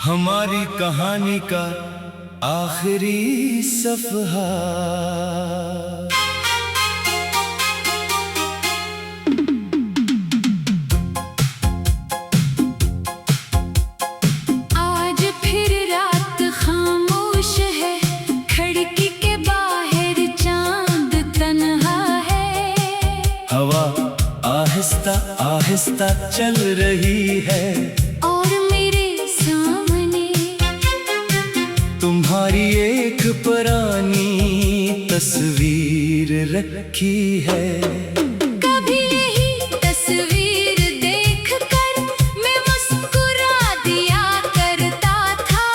हमारी कहानी का आखिरी सफहा। आज फिर रात खामोश है, खिड़की के बाहर चांद तन्हा है। हवा आहिस्ता आहिस्ता चल रही है और मेरे सामने तुम्हारी एक पुरानी तस्वीर रखी है। कभी यही तस्वीर देखकर मैं मुस्कुरा दिया करता था।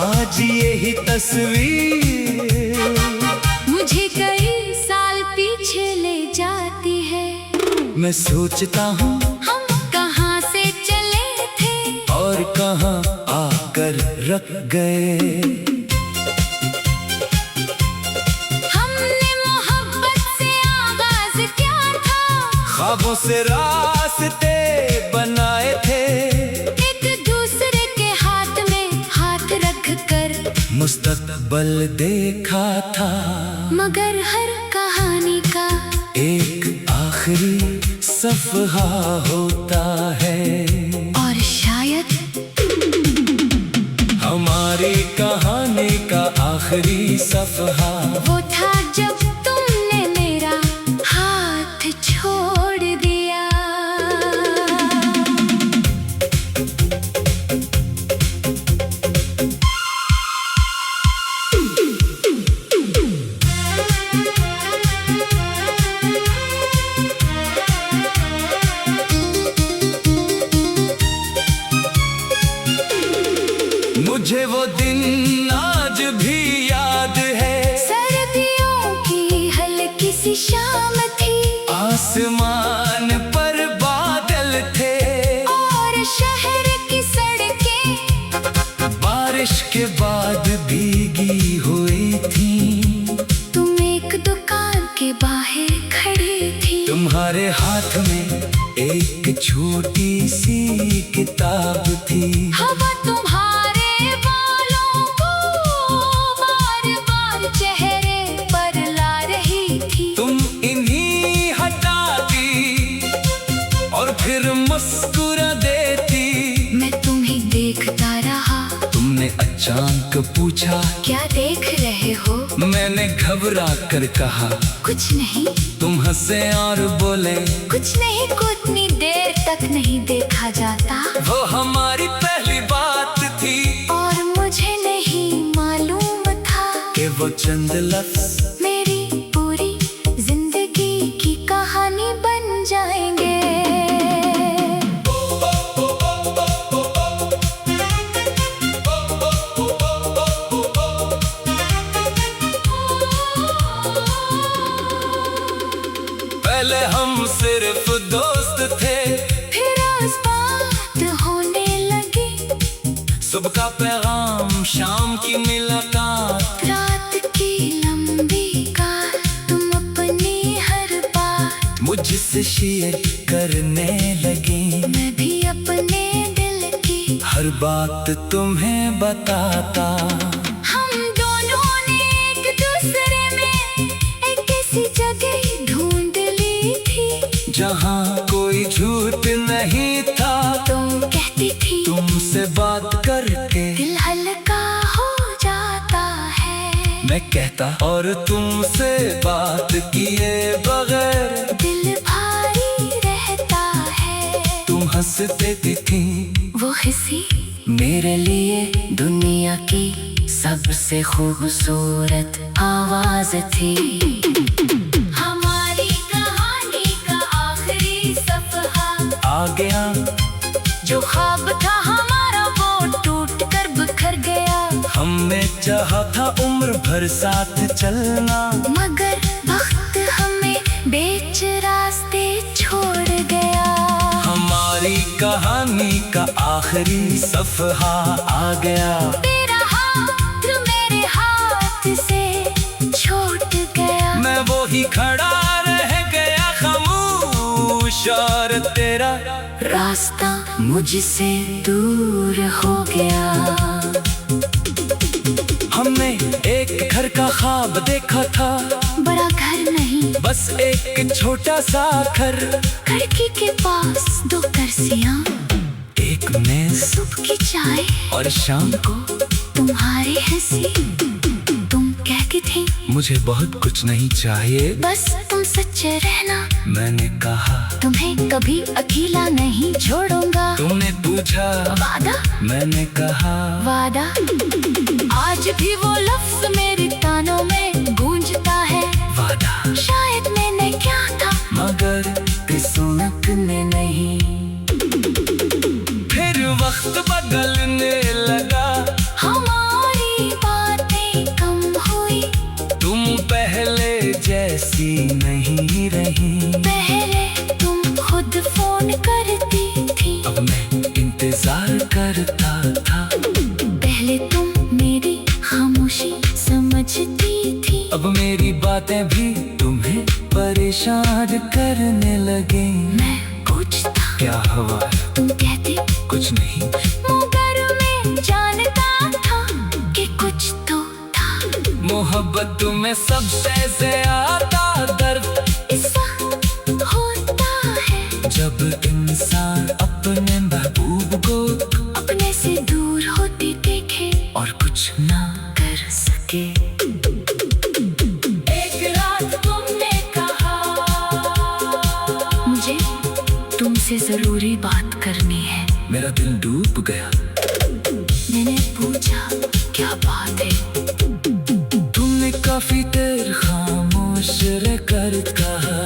आज यही तस्वीर मुझे कई साल पीछे ले जाती है। मैं सोचता हूँ हम कहाँ से चले थे और कहाँ आकर रख गए। हमने मोहब्बत से आगाज किया था, ख्वाबों से रास्ते बनाए थे, एक दूसरे के हाथ में हाथ रख कर। मुस्तकबल देखा था। मगर हर कहानी का एक आखिरी सफहा होता है और शायद हमारी कहानी का आखिरी सफहा वो था जब तुमने मेरा हाथ छोड़ दिया। मुझे वो दिन आज भी याद है। सर्दियों की हल्की सी शाम थी, आसमान पर बादल थे और शहर की सड़कें बारिश के बाद भीगी हुई थी। तुम एक दुकान के बाहर खड़ी थी, तुम्हारे हाथ में एक छोटी सी किताब थी। हवा तुम्हारे बालों को बार-बार चेहरे पर ला रही थी। तुम इन्हीं हटाती और फिर मुस्कुरा देती। मैं तुम्हें देखता रहा। तुमने अचानक पूछा क्या देख रहे हो? मैंने घबरा कर कहा कुछ नहीं। तुम हंसे और बोले कुछ नहीं को इतनी देर तक नहीं देखा जाता। वो हमारी पहली बात थी और मुझे नहीं मालूम था कि वो चंद लफ्ज मेरी पूरी जिंदगी की कहानी बन जाएंगे। पहले हम सिर्फ दोस्त थे, फिर आज बात होने लगी। सुबह का पैगाम शाम की मुलाकात, रात की लंबी कार, तुम अपनी हर बात मुझसे शेयर करने लगी। मैं भी अपने दिल की हर बात तुम्हें बताता। हम दोनों ने एक दूसरे में एक ऐसी जगह ढूंढ ली थी जहाँ कोई झूठ नहीं था। तुम कहती थी तुमसे बात करके दिल हल्का हो जाता है। मैं कहता और तुमसे बात किए बगैर दिल भारी रहता है। तुम हंस देती थी। वो हंसी मेरे लिए दुनिया की सबसे खूबसूरत आवाज थी। हमारी कहानी का आखिरी सफहा आ गया। जो ख्वाब था हमारा वो टूट कर बिखर गया। हमने चाहा था उम्र भर साथ चलना, मगर वक्त हमें बेच रास्ते छोड़ गया। हमारी कहानी का आखिरी सफहा आ गया। तेरा हाथ मेरे हाथ से छूट गया। मैं वो ही खड़ा रह गया खामोश इशारा तेरा रास्ता मुझसे दूर हो गया। हमने एक घर का ख्वाब देखा था, बड़ा घर नहीं बस एक छोटा सा घर। खिड़की के पास दो कुर्सियां, एक मेज सुबह की चाय और शाम को तुम्हारी हंसी। तुम कहती थी मुझे बहुत कुछ नहीं चाहिए, बस तुम सच्चे रहना। मैंने कहा तुम्हें कभी अकेला नहीं छोड़ूंगा। तुमने पूछा वादा, मैंने कहा वादा। आज भी वो लफ्ज मेरे कानों में गूंजता है, वादा। शायद मैंने क्या था मगर सुनने नहीं। फिर वक्त बदलने लगा, हमारी बातें कम हुई, तुम पहले जैसी नहीं रही। पहले तुम खुद फोन करती थी, अब मैं इंतजार करता था। पहले तुम मेरी खामोशी समझती थी, अब मेरी बातें भी तुम्हें परेशान करने लगे। मैं पूछता क्या हुआ, तुम कहते कुछ नहीं। मगर मैं जानता था कि कुछ तो था। मोहब्बत में सबसे ज्यादा दर्द ऐसा होता है जब इंसान अपने महबूब को अपने से दूर होते देखे और कुछ ना कर सके। एक रात तुमने कहा मुझे तुमसे जरूरी बात करनी है। मेरा दिल डूब गया। मैंने पूछा क्या बात है? तुमने काफी देर खामोश रहकर कहा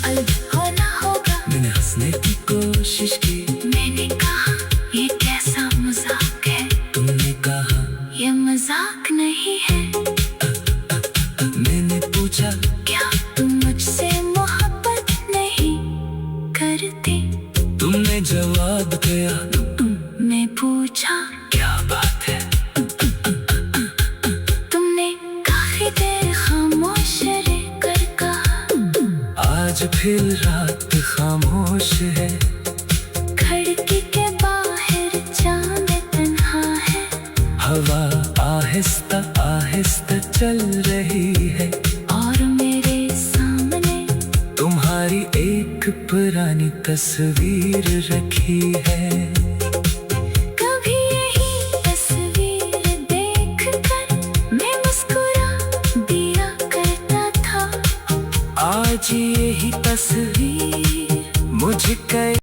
अलग होना होगा। मैंने हंसने की कोशिश की। मैंने कहा ये कैसा मजाक है? तुमने कहा ये मजाक नहीं है। मैंने पूछा क्या तुम मुझसे मोहब्बत नहीं करती? तुमने जवाब दिया मैं पूछा क्या बात है? तुमने काफी देर खामोश रहकर कहा आज फिर रात खामोश है। खिड़की के बाहर चांद तन्हा है। हवा आहिस्ता आहिस्ता चल रही है और मेरे सामने तुम्हारी एक पुरानी तस्वीर रखी है। कभी यही तस्वीर देखकर मैं मुस्कुरा दिया करता था। आज यही तस्वीर मुझे